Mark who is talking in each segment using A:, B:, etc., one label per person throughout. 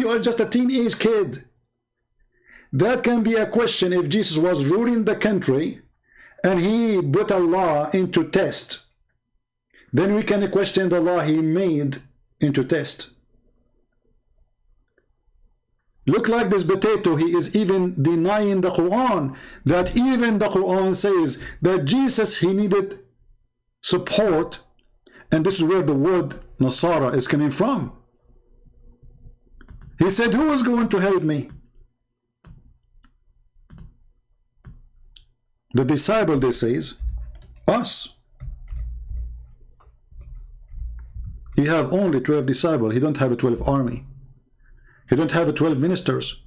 A: you are just a teenage kid. That can be a question if Jesus was ruling the country and he put a law into test. Then we can question the law he made into test. Look like this potato, he is even denying the Quran, that even the Quran says that Jesus, he needed support, and this is where the word Nasara is coming from. He said, who is going to help me? The disciple, they says, us. He have only 12 disciples, he don't have a 12 army. He don't have 12 ministers.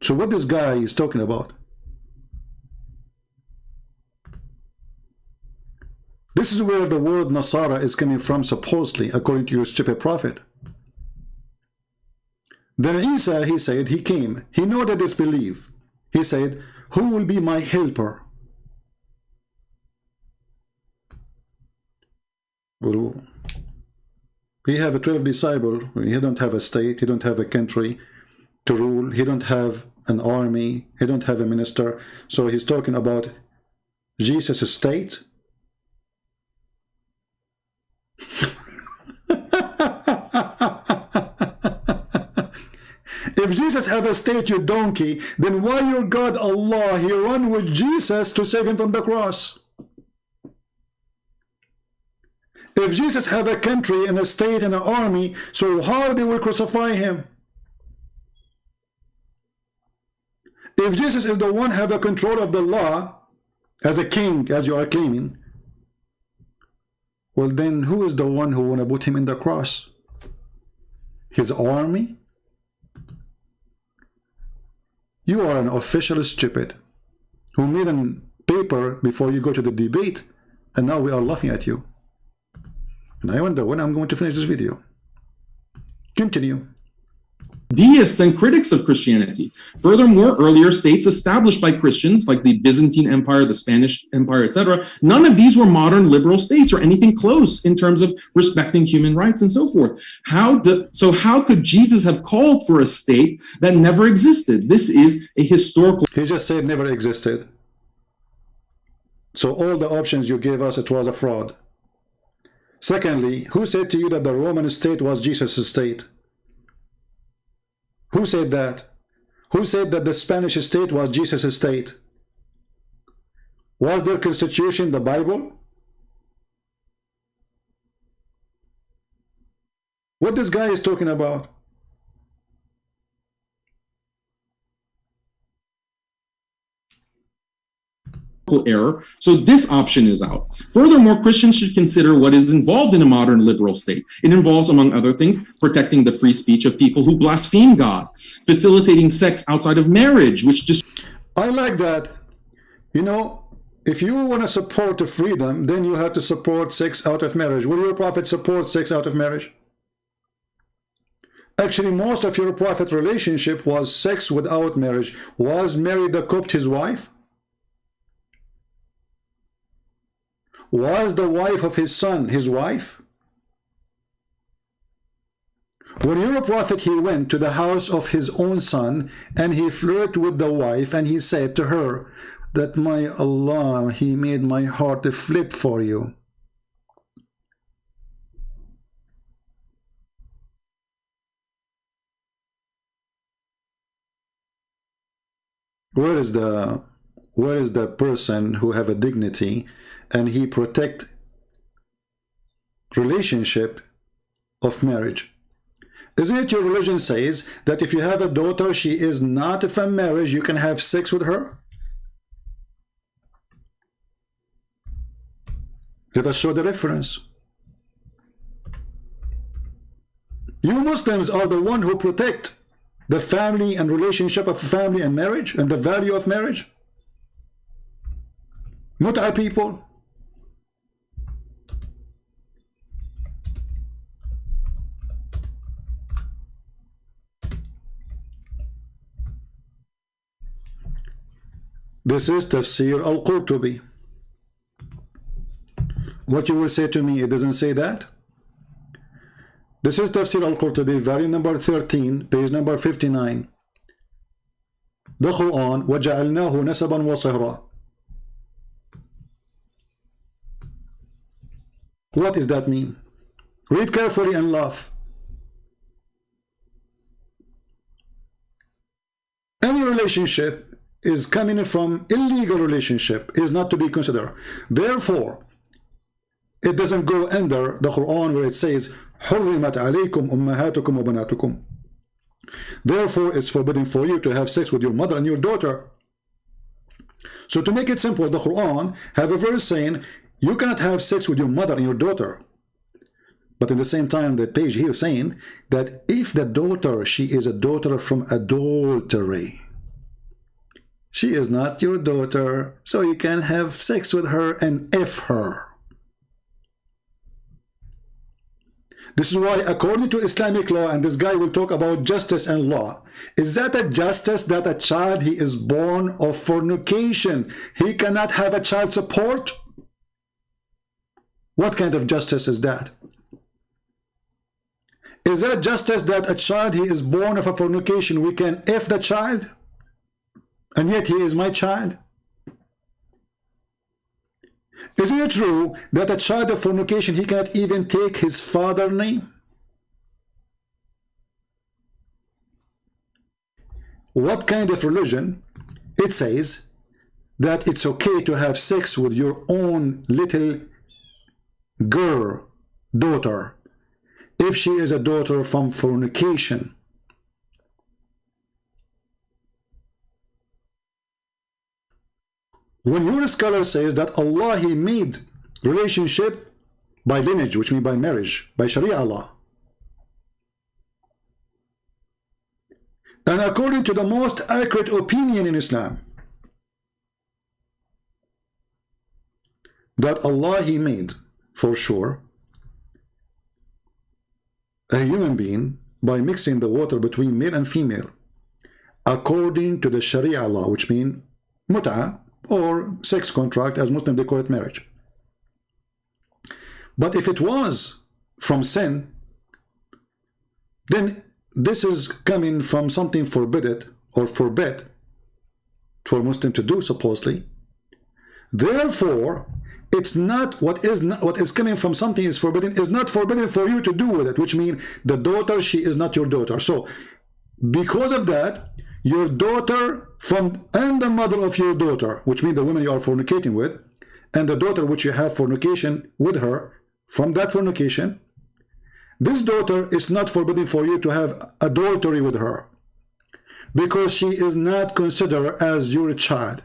A: So what this guy is talking about? This is where the word Nasara is coming from, supposedly, according to your stupid prophet. Then Isa, he said, he came. He know that disbelief. He said, who will be my helper? Well, he have a 12 disciple. He don't have a state. He don't have a country to rule. He don't have an army. He don't have a minister. So he's talking about Jesus' state. If Jesus have a state, you donkey, then why your God Allah, he run with Jesus to save him from the cross? If Jesus have a country and a state and an army, so how they will crucify him? If Jesus is the one have a control of the law, as a king, as you are claiming, well then who is the one who want to put him in the cross? His army? You are an official stupid who made a paper before you go to the debate, and now we are laughing at you. And I wonder when I'm going to finish this video. Continue.
B: Deists and critics of Christianity. Furthermore, earlier states established by Christians, like the Byzantine Empire, the Spanish Empire, etc., none of these were modern liberal states or anything close in terms of respecting human rights and so forth. So how could Jesus have called for a state that never existed? This is a historical...
A: He just said never existed. So all the options you gave us, it was a fraud. Secondly, who said to you that the Roman state was Jesus' state? Who said that? Who said that the Spanish state was Jesus' state? Was their constitution the Bible? What this guy is talking about?
B: Error, so this option is out. Furthermore, Christians should consider what is involved in a modern liberal state. It involves, among other things, protecting the free speech of people who blaspheme God, facilitating sex outside of marriage, which just...
A: I like that. You know, if you want to support the freedom, then you have to support sex out of marriage. Will your prophet support sex out of marriage? Actually, most of your prophet relationship was sex without marriage. Was Mary the Copt his wife? Was the wife of his son his wife? When your prophet, he went to the house of his own son and he flirted with the wife and he said to her that, my Allah, he made my heart to flip for you. Where is the person who have a dignity and he protect relationship of marriage? Isn't it your religion says that if you have a daughter, she is not from marriage, you can have sex with her? Let us show the reference. You Muslims are the one who protect the family and relationship of family and marriage and the value of marriage. Mut'a people. This is Tafsir al-Qurtubi. What you will say to me, it doesn't say that. This is Tafsir al-Qurtubi, volume number 13, page number 59. The Quran, وَجَعَلْنَاهُ نَسَبًا وَصِهْرًا. What does that mean? Read carefully and laugh. Any relationship is coming from illegal relationship is not to be considered. Therefore, it doesn't go under the Quran where it says حُرِّمَتْ عَلَيْكُمْ أُمَّهَاتُكُمْ وَبَنَاتُكُمْ. Therefore, it's forbidden for you to have sex with your mother and your daughter. So to make it simple, the Quran have a verse saying you cannot have sex with your mother and your daughter. But in the same time, the page here saying that if the daughter, she is a daughter from adultery, she is not your daughter, so you can have sex with her and F her. This is why, according to Islamic law, and this guy will talk about justice and law, is that a justice that a child, he is born of fornication, he cannot have a child support? What kind of justice is that? Is that justice that a child, he is born of a fornication, we can F the child? And yet he is my child? Isn't it true that a child of fornication, he cannot even take his father's name? What kind of religion? It says that it's okay to have sex with your own little girl, daughter, if she is a daughter from fornication. When your scholar says that Allah, he made relationship by lineage, which means by marriage, by Sharia law, and according to the most accurate opinion in Islam, that Allah, he made for sure a human being by mixing the water between male and female according to the Sharia law, which means mut'ah, or sex contract, as Muslims they call it marriage. But if it was from sin, then this is coming from something forbidden or forbid for a Muslim to do, supposedly. Therefore, it's not what is coming from something is forbidden, is not forbidden for you to do with it, which means the daughter, she is not your daughter. So because of that, your daughter from and the mother of your daughter, which means the woman you are fornicating with, and the daughter which you have fornication with her, from that fornication, this daughter is not forbidden for you to have adultery with her, because she is not considered as your child.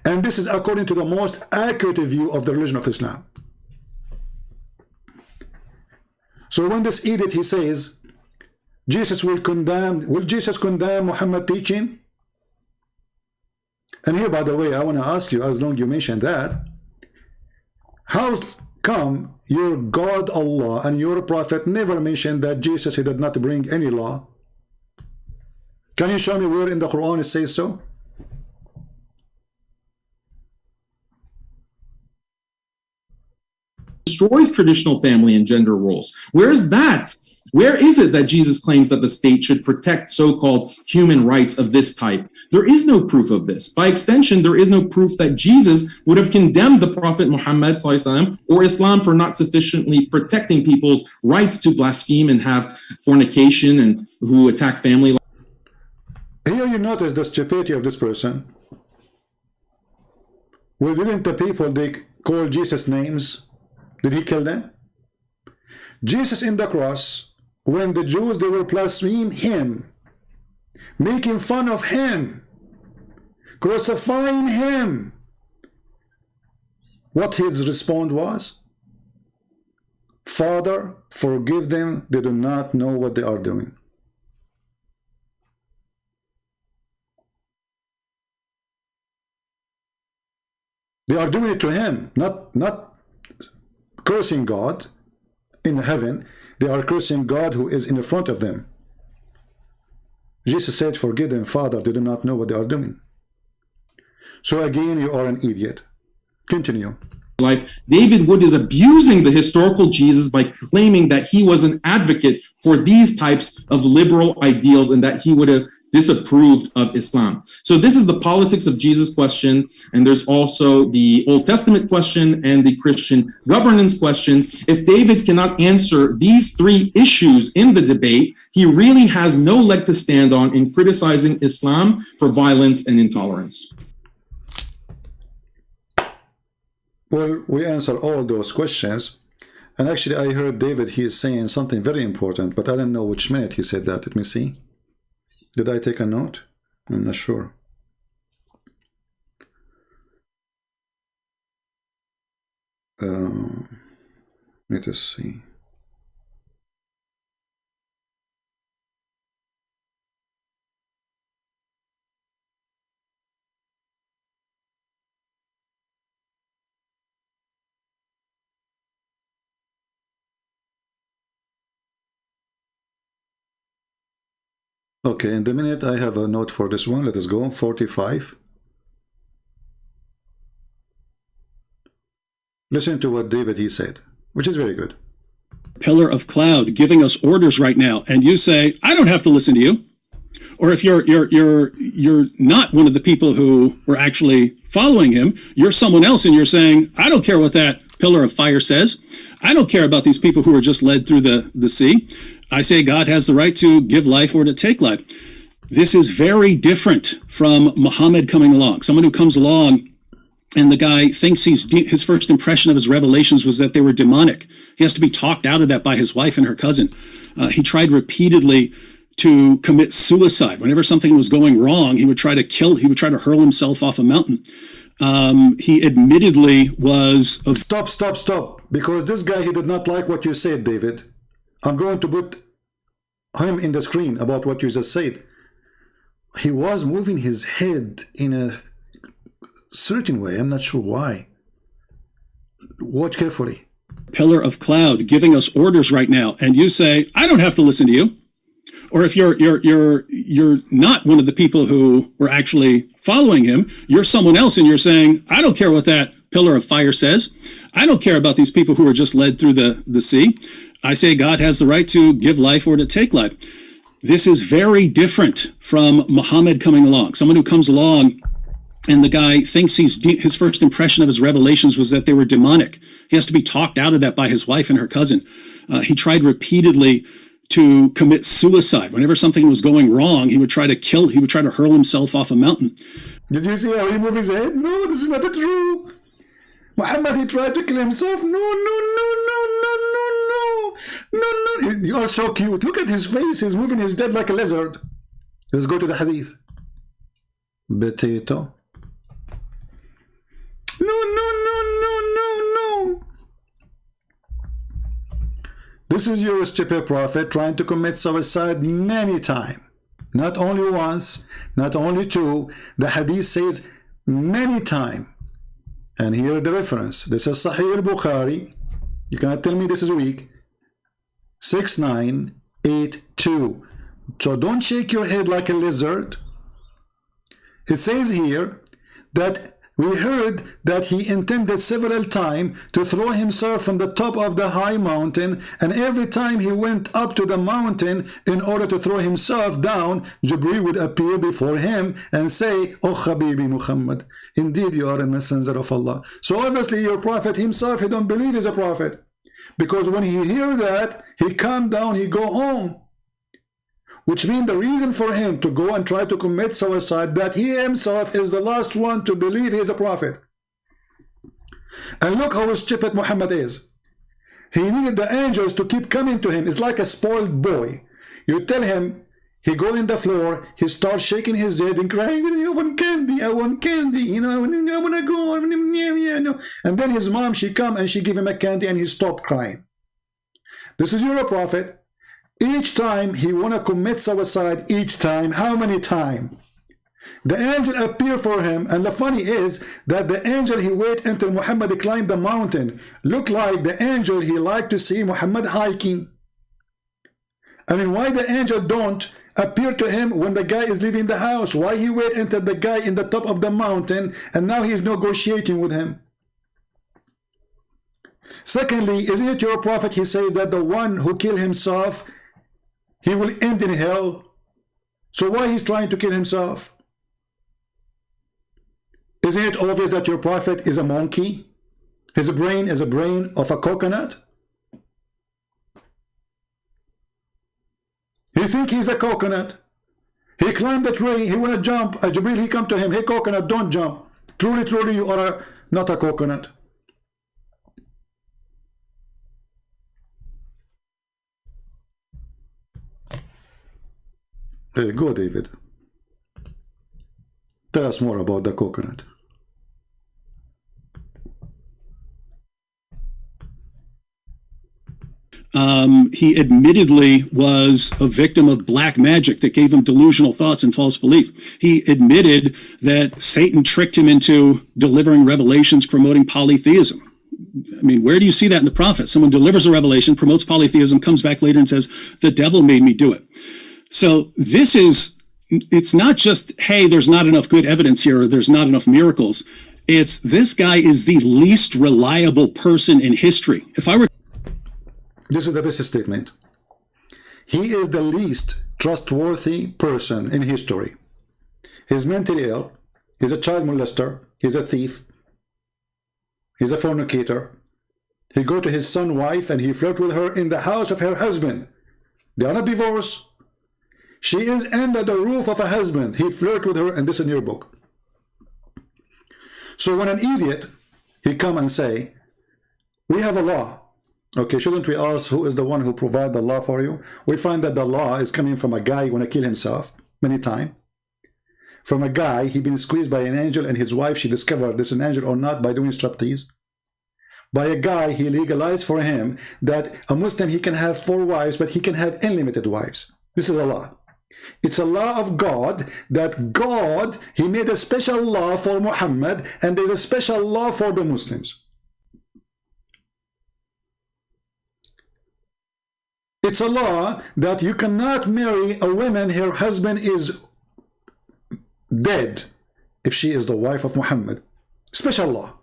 A: And this is according to the most accurate view of the religion of Islam. So when this edict, he says Jesus will Jesus condemn Muhammad teaching? And here, by the way, I want to ask you, as long as you mentioned that, how come your God Allah and your prophet never mentioned that Jesus, he did not bring any law? Can you show me where in the Quran it says so?
B: Destroys traditional family and gender roles. Where is that? Where is it that Jesus claims that the state should protect so-called human rights of this type? There is no proof of this. By extension, there is no proof that Jesus would have condemned the Prophet Muhammad or Islam for not sufficiently protecting people's rights to blaspheme and have fornication and who attack family.
A: Here you notice the stupidity of this person. Well, didn't the people, they call Jesus names? Did he kill them? Jesus in the cross, when the Jews, they were blaspheming him, making fun of him, crucifying him, what his response was? Father, forgive them, they do not know what they are doing. They are doing it to him, not cursing God in heaven. They are cursing God who is in the front of them. Jesus said, forgive them, Father, they do not know what they are doing. So again, you are an idiot. Continue.
B: life, David Wood is abusing the historical Jesus by claiming that he was an advocate for these types of liberal ideals and that he would have disapproved of Islam. So this is the politics of Jesus question, and there's also the Old Testament question and the Christian governance question. If David cannot answer these three issues in the debate, he really has no leg to stand on in criticizing Islam for violence and intolerance.
A: Well, we answer all those questions. And actually, I heard David, he is saying something very important, but I don't know which minute he said that. Let me see. Did I take a note? I'm not sure. Let us see. Okay, in the minute I have a note for this one. Let us go. 45. Listen to what David he said, which is very good.
C: Pillar of cloud giving us orders right now, and you say, I don't have to listen to you. Or if you're not one of the people who were actually following him, you're someone else, and you're saying, I don't care what that pillar of fire says. I don't care about these people who are just led through the sea. I say God has the right to give life or to take life. This is very different from Muhammad coming along. Someone who comes along and the guy thinks his first impression of his revelations was that they were demonic. He has to be talked out of that by his wife and her cousin. He tried repeatedly to commit suicide. Whenever something was going wrong, he would try to hurl himself off a mountain. He admittedly was...
A: Stop. Because this guy, he did not like what you said, David. I'm going to put him in the screen about what you just said. He was moving his head in a certain way. I'm not sure why. Watch carefully.
C: Pillar of cloud giving us orders right now, and you say, I don't have to listen to you. Or if you're not one of the people who were actually following him, you're someone else, and you're saying, I don't care what that pillar of fire says. I don't care about these people who are just led through the sea. I say God has the right to give life or to take life. This is very different from Muhammad coming along. Someone who comes along and the guy thinks his first impression of his revelations was that they were demonic. He has to be talked out of that by his wife and her cousin. He tried repeatedly to commit suicide. Whenever something was going wrong, he would try to hurl himself off a mountain.
A: Did you see how he moved his head? No, this is not true. Muhammad, he tried to kill himself. No. You are so cute. Look at his face. He's moving his head like a lizard. Let's go to the hadith. Potato. No. This is your stupid prophet trying to commit suicide many times. Not only once, not only two. The hadith says many times. And here the reference. This is Sahih al-Bukhari. You cannot tell me this is weak. 6982. So don't shake your head like a lizard. It says here that we heard that he intended several times to throw himself from the top of the high mountain, and every time he went up to the mountain in order to throw himself down, Jibreel would appear before him and say, Oh Habibi Muhammad, indeed you are a messenger of Allah. So obviously your prophet himself, he don't believe he's a prophet, because when he hear that, he calm down, he go home. Which means the reason for him to go and try to commit suicide, that he himself is the last one to believe he is a prophet. And look how stupid Muhammad is. He needed the angels to keep coming to him. It's like a spoiled boy. You tell him, he go in the floor, he starts shaking his head and crying, I want candy, I want candy, you know, I want to go, and then his mom, she come and she give him a candy and he stopped crying. This is your prophet. Each time he want to commit suicide, each time, how many times? The angel appear for him, and the funny is that the angel, he wait until Muhammad climbed the mountain. Look like the angel, he like to see Muhammad hiking. I mean, why the angel don't appear to him when the guy is leaving the house? Why he wait until the guy in the top of the mountain, and now he's negotiating with him? Secondly, isn't it your prophet, he says that the one who kills himself, he will end in hell. So why he's trying to kill himself? Isn't it obvious that your prophet is a monkey? His brain is a brain of a coconut? He think he's a coconut. He climbed the tree, he want to jump. Jibril, he come to him, hey coconut, don't jump. Truly, truly, you are not a coconut. Hey, go David. Tell us more about the coconut.
C: He admittedly was a victim of black magic that gave him delusional thoughts and false belief. He admitted that Satan tricked him into delivering revelations promoting polytheism. I mean, where do you see that in the prophet? Someone delivers a revelation, promotes polytheism, comes back later and says, the devil made me do it. So this is, it's not just, hey, there's not enough good evidence here, or there's not enough miracles. It's, this guy is the least reliable person in history. If I were...
A: This is the best statement. He is the least trustworthy person in history. He's mentally ill. He's a child molester. He's a thief. He's a fornicator. He go to his son's wife and he flirt with her in the house of her husband. They are not divorced. She is under the roof of a husband. He flirt with her, and this is in your book. So when an idiot, he come and say, we have a law. Okay, shouldn't we ask who is the one who provide the law for you? We find that the law is coming from a guy who want to kill himself many times. From a guy, he been squeezed by an angel, and his wife, she discovered this is an angel or not by doing striptease. By a guy, he legalized for him that a Muslim, he can have 4 wives, but he can have unlimited wives. This is a law. It's a law of God, that God, he made a special law for Muhammad, and there's a special law for the Muslims. It's a law that you cannot marry a woman her husband is dead if she is the wife of Muhammad. Special law.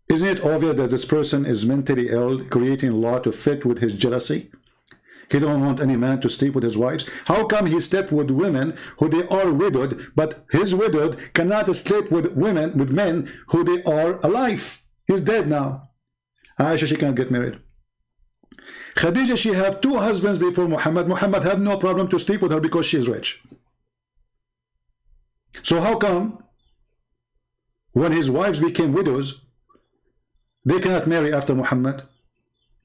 A: Isn't it obvious that this person is mentally ill, creating law to fit with his jealousy? He don't want any man to sleep with his wives. How come he slept with women who they are widowed, but his widowed cannot sleep with women, with men who they are alive? He's dead now. Aisha, she can't get married. Khadija, she have 2 husbands before Muhammad. Muhammad have no problem to sleep with her because she is rich. So how come when his wives became widows, they cannot marry after Muhammad?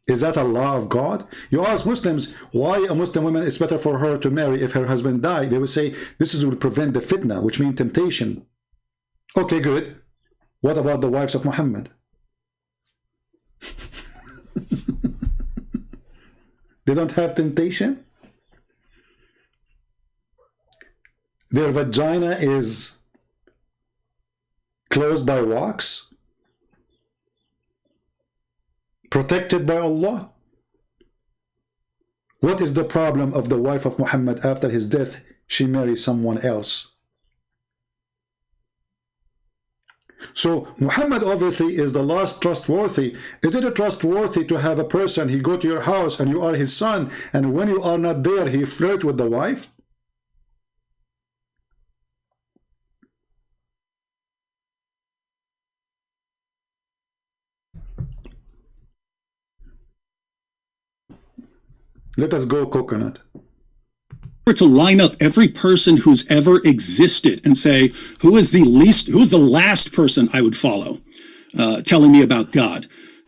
A: Is that a law of God? You ask Muslims why a Muslim woman is better for her to marry if her husband died. They will say this will prevent the fitna, which means temptation. Okay, good. What about the wives of Muhammad? They don't have temptation? Their vagina is closed by wax? Protected by Allah? What is the problem of the wife of Muhammad after his death? She marries someone else. So Muhammad obviously is the last trustworthy. Is it trustworthy to have a person, he go to your house and you are his son, and when you are not there, he flirt with the wife? Let us go coconut.
C: To line up every person who's ever existed and say, who's the last person I would follow telling me about God?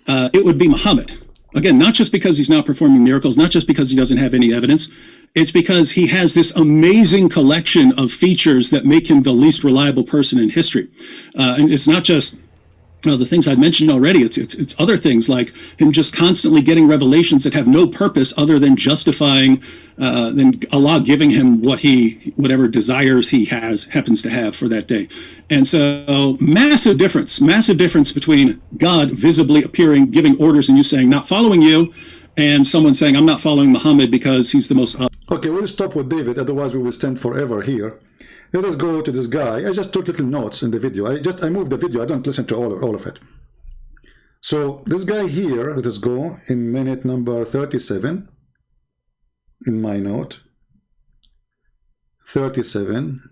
C: It would be Muhammad. Again, not just because he's not performing miracles, not just because he doesn't have any evidence. It's because he has this amazing collection of features that make him the least reliable person in history. And it's not just the things I've mentioned already. It's other things like him just constantly getting revelations that have no purpose other than justifying than Allah giving him whatever desires he happens to have for that day. And so massive difference between God visibly appearing, giving orders, and you saying not following you, and someone saying I'm not following Muhammad because he's the most.
A: Okay, we'll stop with David, otherwise we will stand forever here. Let us go to this guy. I just took little notes in the video. I moved the video. I don't listen to all of it. So this guy here, let us go in minute number 37 in my note. 37.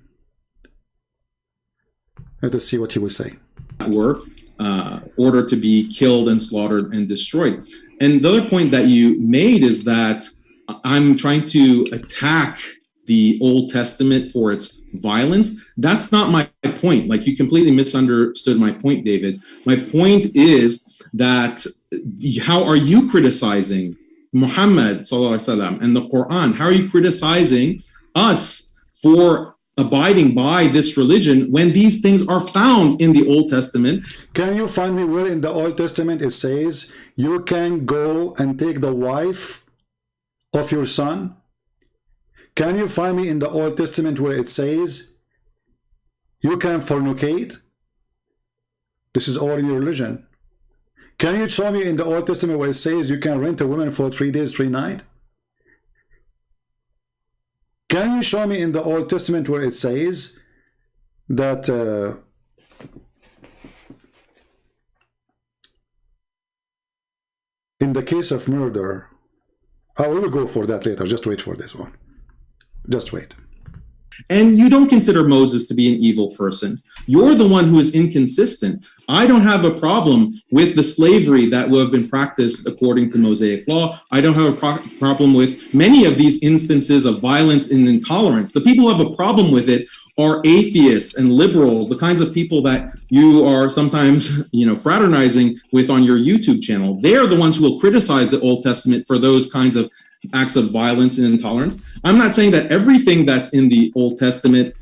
A: Let us see what he will say.
B: Were ordered to be killed and slaughtered and destroyed. And the other point that you made is that I'm trying to attack the Old Testament for its violence. That's not my point. Like, you completely misunderstood my point, David. My point is that how are you criticizing Muhammad sallallahu alaihi wasallam and the Quran? How are you criticizing us for abiding by this religion when these things are found in the Old Testament?
A: Can you find me where in the Old Testament it says you can go and take the wife of your son? Can you find me in the Old Testament where it says you can fornicate? This is all in your religion. Can you show me in the Old Testament where it says you can rent a woman for 3 days, 3 nights? Can you show me in the Old Testament where it says that in the case of murder, I will go for that later, just wait for this one. Just wait.
B: And you don't consider Moses to be an evil person. You're the one who is inconsistent. I don't have a problem with the slavery that would have been practiced according to Mosaic law. I don't have a problem with many of these instances of violence and intolerance. The people who have a problem with it are atheists and liberals, the kinds of people that you are sometimes, fraternizing with on your YouTube channel. They are the ones who will criticize the Old Testament for those kinds of acts of violence and intolerance. I'm not saying that everything that's in the Old Testament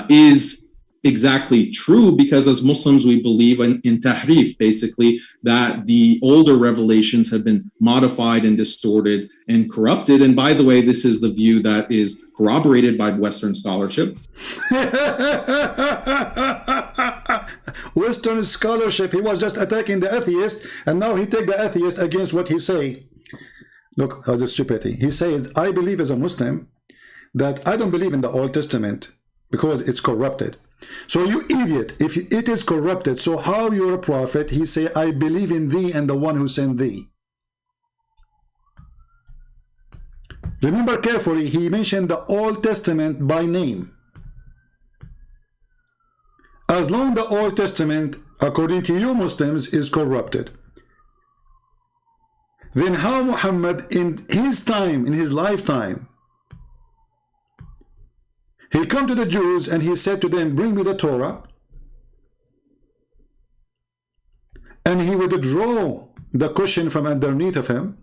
B: is exactly true, because as Muslims we believe in tahrif, basically, that the older revelations have been modified and distorted and corrupted. And by the way, this is the view that is corroborated by Western scholarship.
A: Western scholarship, he was just attacking the atheist, and now he take the atheist against what he say. Look how the stupidity. He says, I believe as a Muslim that I don't believe in the Old Testament because it's corrupted. So you idiot, if it is corrupted, so how you're a prophet? He say, I believe in thee and the one who sent thee. Remember carefully, he mentioned the Old Testament by name. As long the Old Testament, according to you Muslims, is corrupted, then how Muhammad in his time, in his lifetime, he come to the Jews and he said to them, bring me the Torah, and he would draw the cushion from underneath of him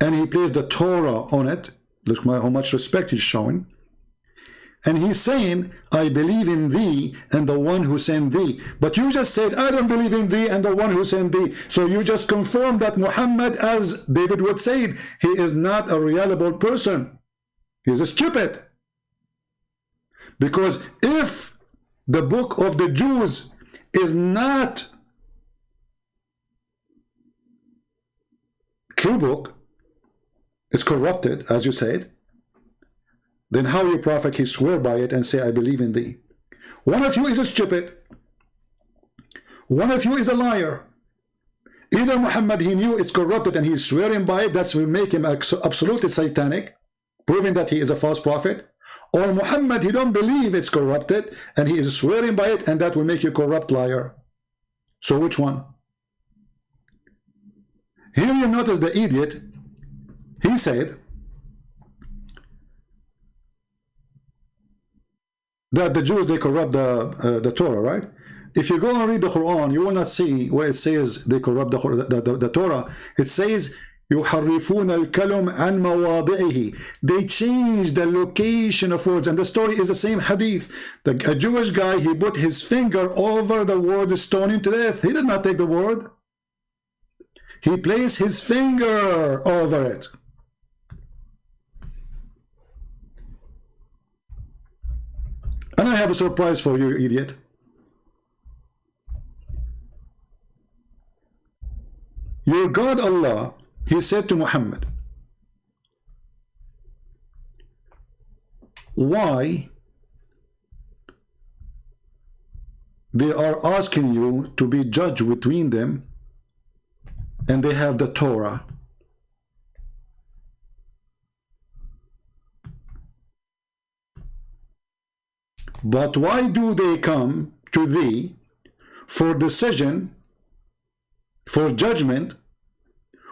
A: and he placed the Torah on it. Look how much respect he's showing. And he's saying, I believe in thee and the one who sent thee. But you just said, I don't believe in thee and the one who sent thee. So you just confirmed that Muhammad, as David would say, he is not a reliable person. He's a stupid. Because if the book of the Jews is not true book, it's corrupted, as you said, then how you prophet, he swear by it and say, I believe in thee. One of you is a stupid. One of you is a liar. Either Muhammad, he knew it's corrupted and he's swearing by it, that will make him absolutely satanic, proving that he is a false prophet. Or Muhammad, he don't believe it's corrupted and he is swearing by it, and that will make you a corrupt liar. So which one? Here you notice the idiot. He said that the Jews, they corrupt the Torah, right? If you go and read the Quran, you will not see where it says they corrupt the Torah. It says, يُحَرِّفُونَ الْكَلُمْ عَنْ مَوَاضِعِهِ. They change the location of words. And the story is the same hadith. A Jewish guy, he put his finger over the word stoning to death. He did not take the word. He placed his finger over it. And I have a surprise for you, idiot. Your God Allah, he said to Muhammad, why they are asking you to be judge between them and they have the Torah. But why do they come to thee for decision, for judgment,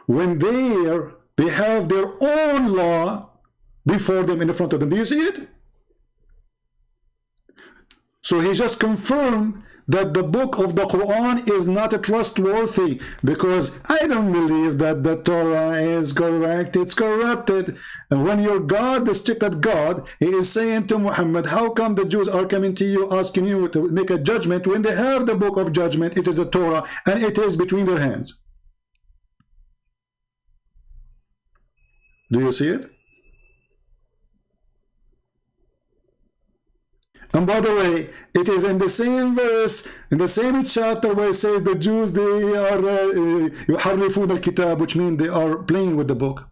A: when they have their own law before them, in front of them? Do you see it? So he just confirmed that the book of the Quran is not trustworthy, because I don't believe that the Torah is correct, it's corrupted. And when your God, the stupid God, he is saying to Muhammad, how come the Jews are coming to you, asking you to make a judgment, when they have the book of judgment, it is the Torah, and it is between their hands? Do you see it? And by the way, it is in the same verse, in the same chapter, where it says the Jews, they are يحرفون الكتاب, which means they are playing with the book.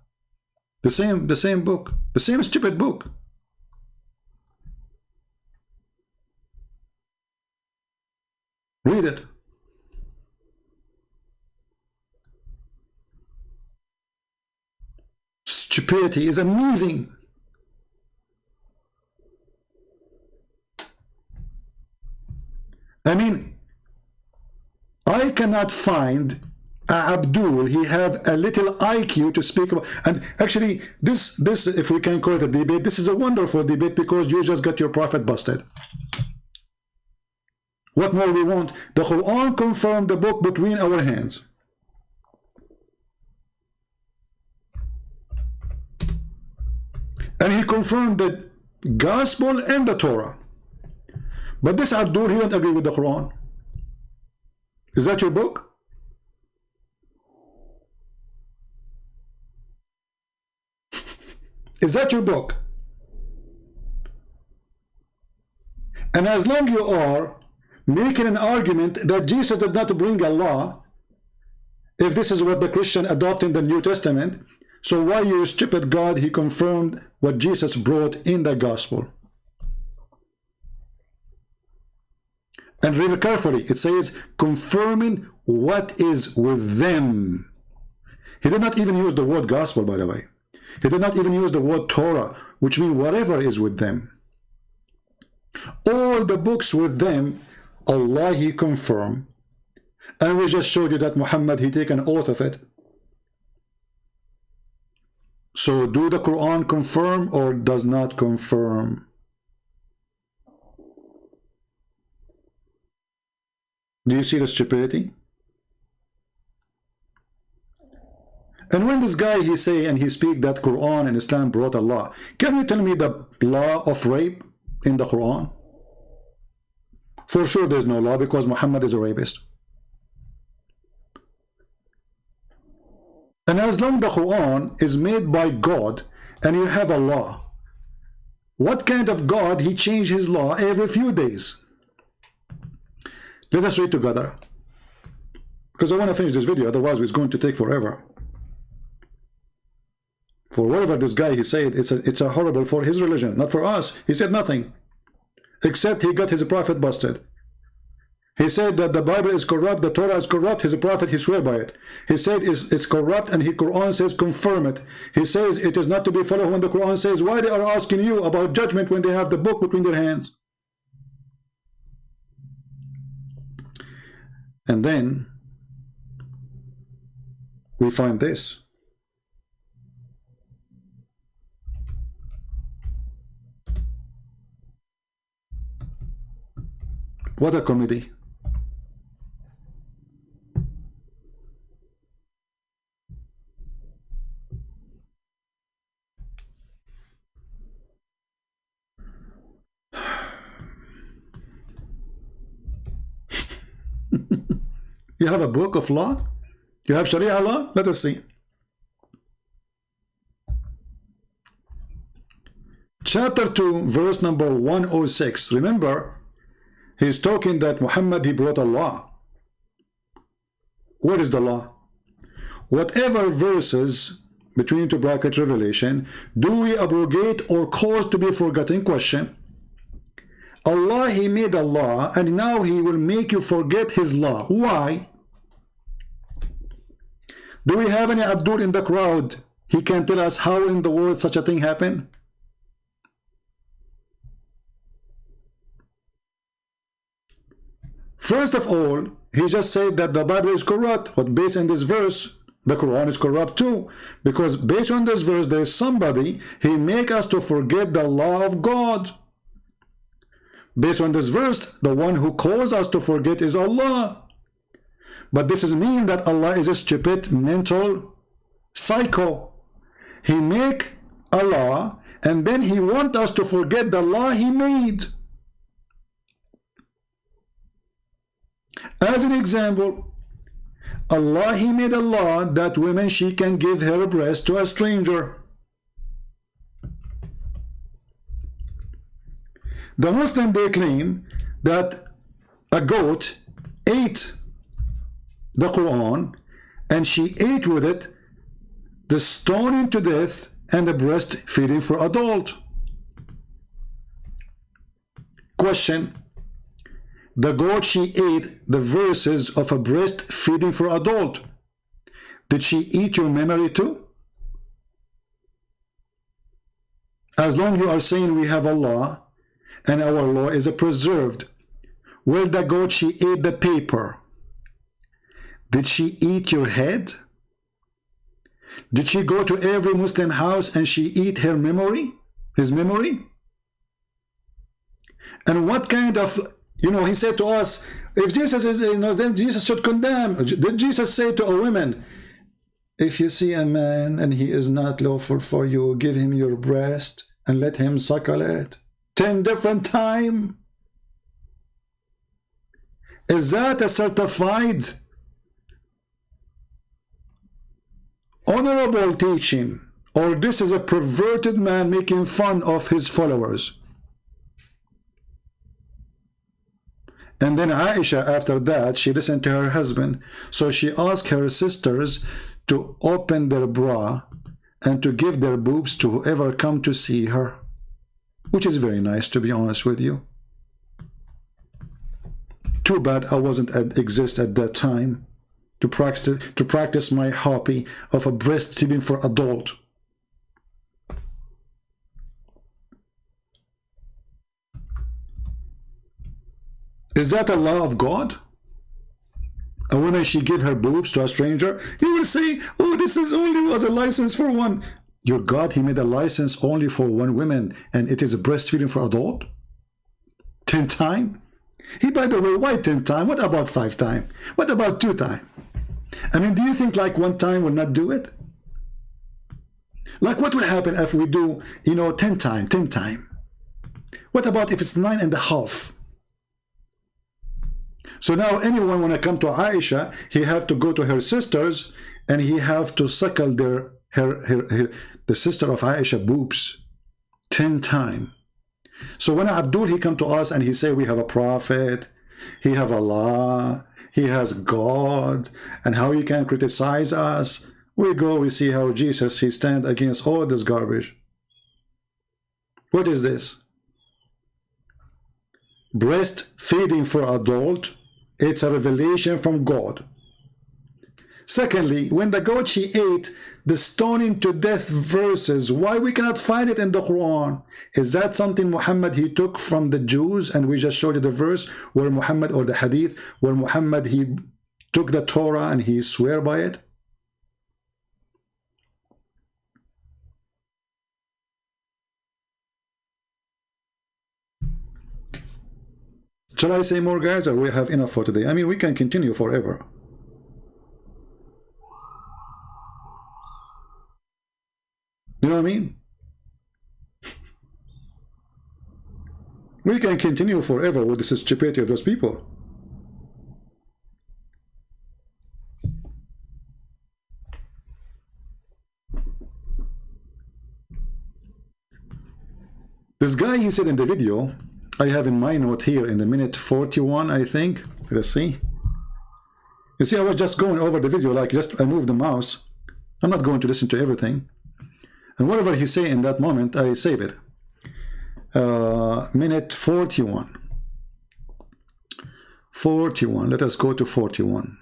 A: The same book, the same stupid book. Read it. Stupidity is amazing. I mean, I cannot find Abdul, he have a little IQ to speak about. And actually, this, if we can call it a debate, this is a wonderful debate, because you just got your prophet busted. What more we want? The Quran confirmed the book between our hands. And he confirmed the gospel and the Torah. But this Abdul, he won't agree with the Quran. Is that your book? Is that your book? And as long you are making an argument that Jesus did not bring a law, if this is what the Christian adopt in the New Testament, so why you stupid God, he confirmed what Jesus brought in the gospel? And read carefully, it says confirming what is with them. He did not even use the word gospel, by the way. He did not even use the word Torah, which means whatever is with them. All the books with them, Allah, he confirmed. And we just showed you that Muhammad, he take an oath of it. So do the Quran confirm or does not confirm? Do you see the stupidity? And when this guy, he say and he speak that Quran and Islam brought a law, can you tell me the law of rape in the Quran? For sure there's no law, because Muhammad is a rapist. And as long the Quran is made by God and you have a law, what kind of God he changed his law every few days? Let us read together, because I want to finish this video, otherwise it's going to take forever. For whatever this guy he said, it's a horrible for his religion, not for us. He said nothing, except he got his prophet busted. He said that the Bible is corrupt, the Torah is corrupt, his prophet, he swear by it. He said it's corrupt, and the Quran says confirm it. He says it is not to be followed when the Quran says why they are asking you about judgment when they have the book between their hands. And then we find this. What a comedy. You have a book of law? You have Sharia law? Let us see. Chapter 2, verse number 106. Remember, he's talking that Muhammad, he brought a law. What is the law? Whatever verses between two bracket Revelation do we abrogate or cause to be forgotten? Question. Allah, he made a law, and now he will make you forget his law. Why? Do we have any Abdul in the crowd? He can tell us how in the world such a thing happened? First of all, he just said that the Bible is corrupt, but based on this verse, the Quran is corrupt too. Because based on this verse, there is somebody, he make us to forget the law of God. Based on this verse, the one who calls us to forget is Allah. But this is mean that Allah is a stupid, mental psycho. He make a law, and then he want us to forget the law he made. As an example, Allah, he made a law that women, she can give her breast to a stranger. The Muslim, they claim that a goat ate the Quran, and she ate with it the stoning to death and the breastfeeding for adult. Question: the goat, she ate the verses of a breastfeeding for adult. Did she eat your memory too? As long as you are saying we have Allah and our law is preserved, well, the goat, she ate the paper. Did she eat your head? Did she go to every Muslim house and she eat her memory, his memory? And what kind of, he said to us, if Jesus is, then Jesus should condemn. Did Jesus say to a woman, if you see a man and he is not lawful for you, give him your breast and let him suckle it 10 different times? Is that a certified honorable teaching, or this is a perverted man making fun of his followers? And then Aisha, after that, she listened to her husband, so she asked her sisters to open their bra and to give their boobs to whoever come to see her, which is very nice, to be honest with you. Too bad I wasn't exist at that time to practice my hobby of a breastfeeding for adult. Is that a law of God? A woman, she give her boobs to a stranger? You will say, oh, this is only was a license for one. Your God, he made a license only for one woman, and it is a breastfeeding for adult? 10 times? He, by the way, why 10 times? What about 5 times? What about 2 times? I mean, do you think like 1 time will not do it? Like what will happen if we do, 10 times, 10 times? What about if it's 9.5? So now anyone when I come to Aisha, he have to go to her sisters and he have to suckle the sister of Aisha boobs 10 times. So when Abdul, he come to us and he say we have a prophet, he have Allah, he has God, and how he can criticize us. We go, we see how Jesus, he stand against all this garbage. What is this? Breastfeeding for adult, it's a revelation from God. Secondly, when the goat, she ate the stoning to death verses, why we cannot find it in the Quran? Is that something Muhammad, he took from the Jews, and we just showed you the verse where Muhammad, or the hadith, where Muhammad, he took the Torah and he swear by it? Shall I say more, guys, or we have enough for today? I mean, we can continue forever. You know what I mean? We can continue forever with the stupidity of those people. This guy, he said in the video, I have in my note here in the minute 41, I think. Let's see. You see, I was just going over the video, like just I moved the mouse. I'm not going to listen to everything. And whatever he say in that moment, I save it. Minute 41. 41. Let us go to 41.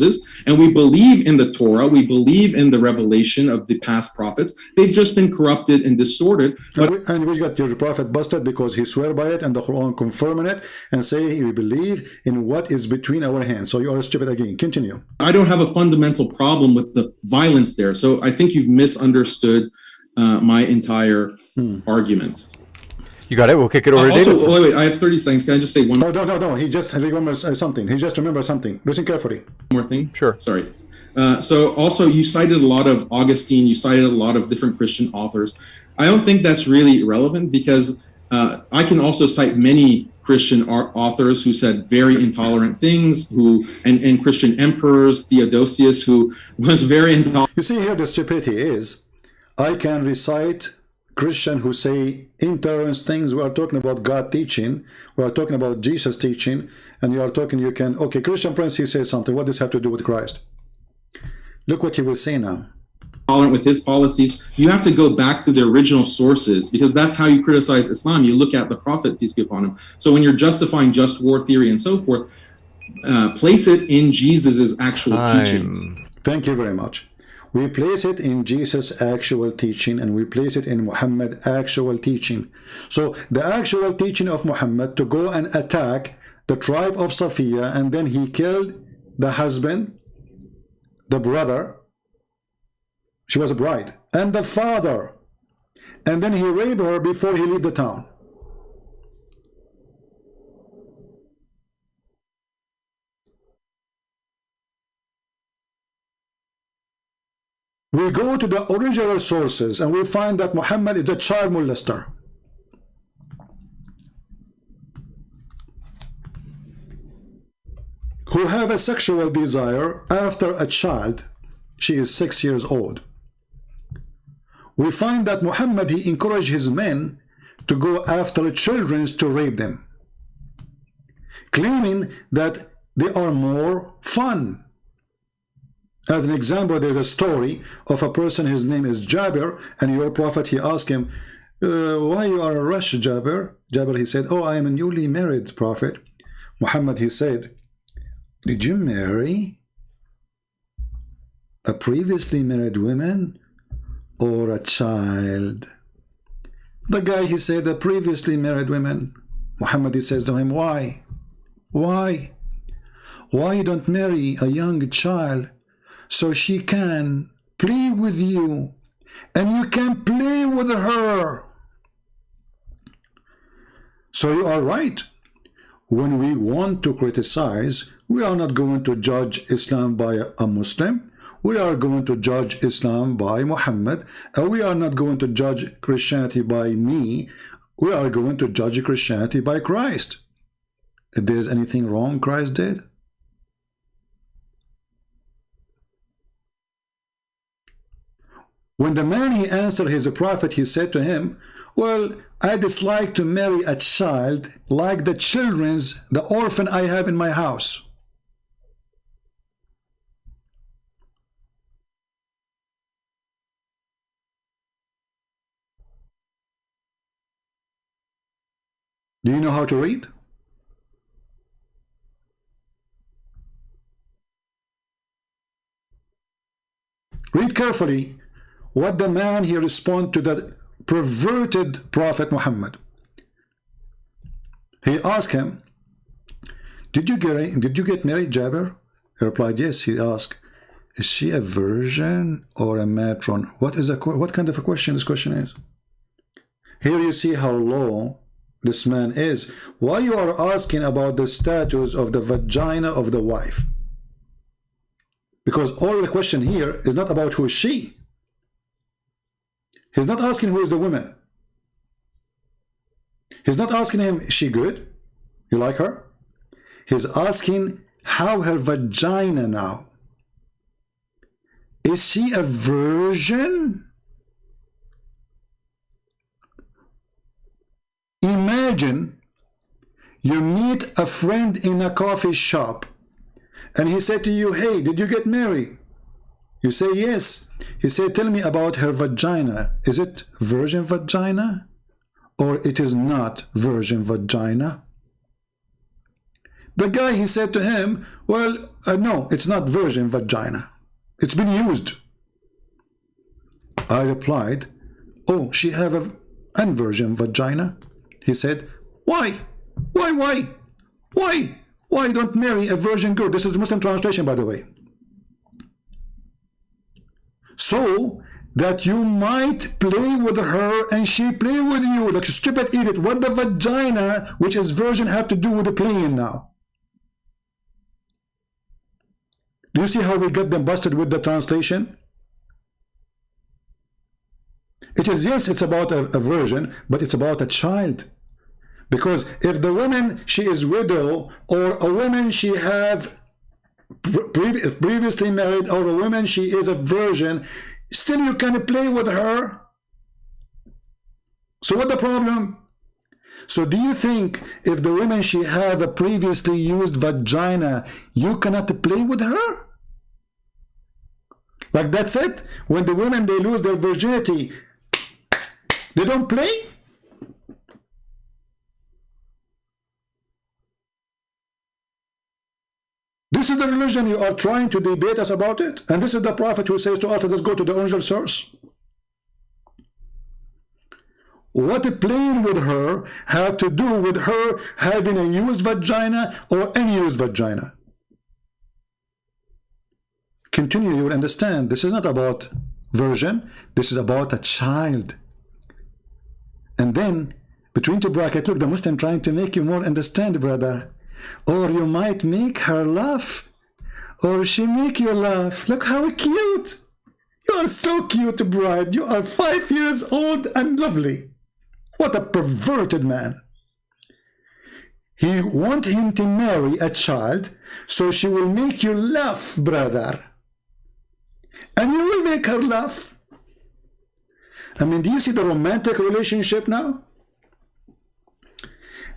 B: Moses, and we believe in the Torah, we believe in the revelation of the past prophets. They've just been corrupted and distorted. But
A: and we got your prophet busted because he swear by it, and the Quran confirming it and say we believe in what is between our hands. So you are stupid again. Continue.
B: I don't have a fundamental problem with the violence there. So I think you've misunderstood my entire argument.
D: You got it. We'll kick it over to
B: Also,
D: David.
B: wait, I have 30 seconds. Can I just say one
A: No. He just remembers something. He just remembers something. Listen carefully.
B: more thing?
D: Sure.
B: Sorry. So also, you cited a lot of Augustine. You cited a lot of different Christian authors. I don't think that's really relevant because I can also cite many Christian authors who said very intolerant things, and Christian emperors, Theodosius, who was very intolerant.
A: You see here, the stupidity is, I can recite Christian who say intolerant things. We are talking about God teaching. We are talking about Jesus teaching, and you are talking. Okay, Christian Prince, he says something. What does this have to do with Christ? Look what he will say now.
B: Tolerant with his policies. You have to go back to the original sources, because that's how you criticize Islam. You look at the Prophet, peace be upon him. So when you're justifying just war theory and so forth, place it in Jesus's actual teachings.
A: Thank you very much. We place it in Jesus' actual teaching, and we place it in Muhammad's actual teaching. So the actual teaching of Muhammad to go and attack the tribe of Safiya, and then he killed the husband, the brother, she was a bride, and the father, and then he raped her before he left the town. We go to the original sources and we find that Muhammad is a child molester. Who have a sexual desire after a child. She is 6 years old. We find that Muhammad, he encouraged his men to go after children to rape them, claiming that they are more fun. As an example, there's a story of a person, his name is Jabir, and your prophet, he asked him, why you are a rush, Jabir? Jabir, he said, oh, I am a newly married prophet. Muhammad, he said, did you marry a previously married woman or a child? The guy, he said, a previously married woman. Muhammad, he says to him, why? Why you don't marry a young child so she can play with you and you can play with her? So you are right. When we want to criticize, we are not going to judge Islam by a Muslim. We are going to judge Islam by Muhammad. And we are not going to judge Christianity by me. We are going to judge Christianity by Christ. If there's anything wrong Christ did, when the man, he answered his prophet, he said to him, well, I dislike to marry a child like the orphan I have in my house. Do you know how to read? Read carefully what the man, he responded to that perverted prophet Muhammad. He asked him, did you get married, Jabir? He replied, yes. He asked, is she a virgin or a matron? What kind of a question this question is? Here you see how low this man is. Why you are asking about the status of the vagina of the wife? Because all the question here is not about who is she. He's not asking who is the woman. He's not asking him, is she good? You like her? He's asking how her vagina now. Is she a virgin? Imagine you meet a friend in a coffee shop and he said to you, hey, did you get married? You say yes. He said, tell me about her vagina. Is it virgin vagina or it is not virgin vagina? The guy, he said to him, well, no, it's not virgin vagina. It's been used. I replied, oh, she have a unvirgin vagina. He said, why? Why don't marry a virgin girl? This is the Muslim translation, by the way. So that you might play with her and she play with you. Like, stupid idiot. What the vagina, which is virgin, have to do with the playing now? Do you see how we got them busted with the translation? It is, yes, it's about a virgin, but it's about a child. Because if the woman, she is widow, or a woman, she have previously married, or a woman, she is a virgin, still you can play with her. So what the problem? So do you think if the woman, she have a previously used vagina, you cannot play with her? Like, that's it? When the women, they lose their virginity, they don't play? This is the religion you are trying to debate us about it? And this is the prophet who says to us, let us go to the original source. What playing with her have to do with her having a used vagina or unused vagina? Continue, you will understand. This is not about virgin. This is about a child. And then, between two brackets, look, the Muslim trying to make you more understand, brother. Or you might make her laugh. Or she make you laugh. Look how cute. You are so cute, bride. You are 5 years old and lovely. What a perverted man. He want him to marry a child, so she will make you laugh, brother. And you will make her laugh. I mean, do you see the romantic relationship now?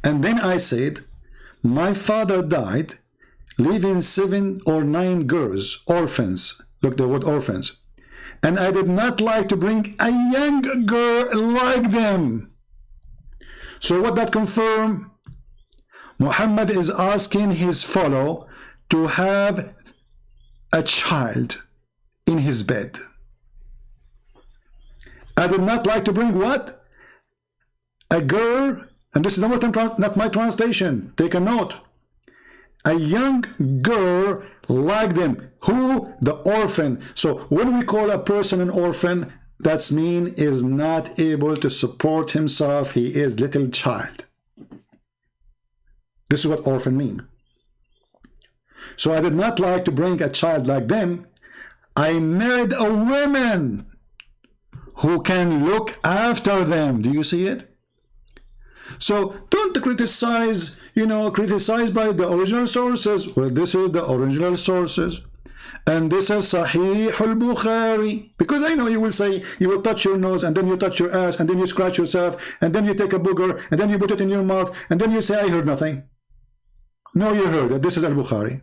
A: And then I said, my father died, leaving 7 or 9 girls, orphans. Look, the word orphans. And I did not like to bring a young girl like them. So what that confirm? Muhammad is asking his follower to have a child in his bed. I did not like to bring what? A girl, and this is not my translation, take a note. A young girl like them. Who? The orphan. So when we call a person an orphan, that means is not able to support himself. He is little child. This is what orphan mean. So I did not like to bring a child like them. I married a woman who can look after them. Do you see it? So don't criticize, criticize by the original sources. Well, this is the original sources. And this is Sahih al-Bukhari. Because I know you will say, you will touch your nose, and then you touch your ass, and then you scratch yourself, and then you take a booger, and then you put it in your mouth, and then you say, I heard nothing. No, you heard it. This is al-Bukhari.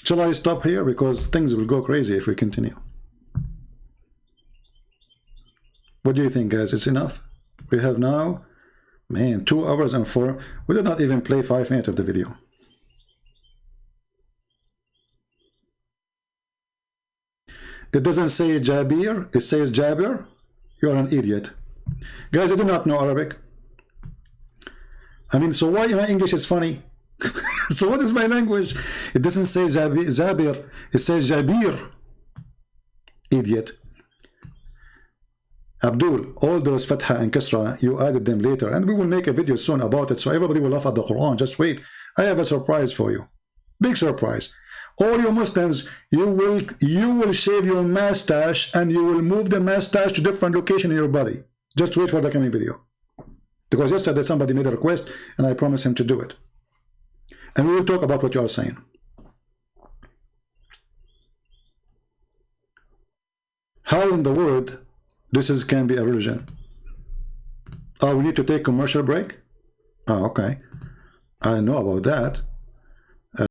A: Shall I stop here? Because things will go crazy if we continue. What do you think, guys? It's enough? We have now, man, 2 hours and 4. We did not even play 5 minutes of the video. It doesn't say Jabir, it says Jabir. You're an idiot. Guys, I do not know Arabic. I mean, so why my English is funny? So what is my language? It doesn't say Zabir, it says Jabir. Idiot. Abdul, all those Fatha and Kasra, you added them later, and we will make a video soon about it, so everybody will laugh at the Quran. Just wait. I have a surprise for you. Big surprise. All you Muslims, you will shave your mustache, and you will move the mustache to different location in your body. Just wait for the coming video. Because yesterday somebody made a request, and I promised him to do it. And we will talk about what you are saying. How in the world this can be a religion? Oh, we need to take commercial break? Oh, okay. I know about that.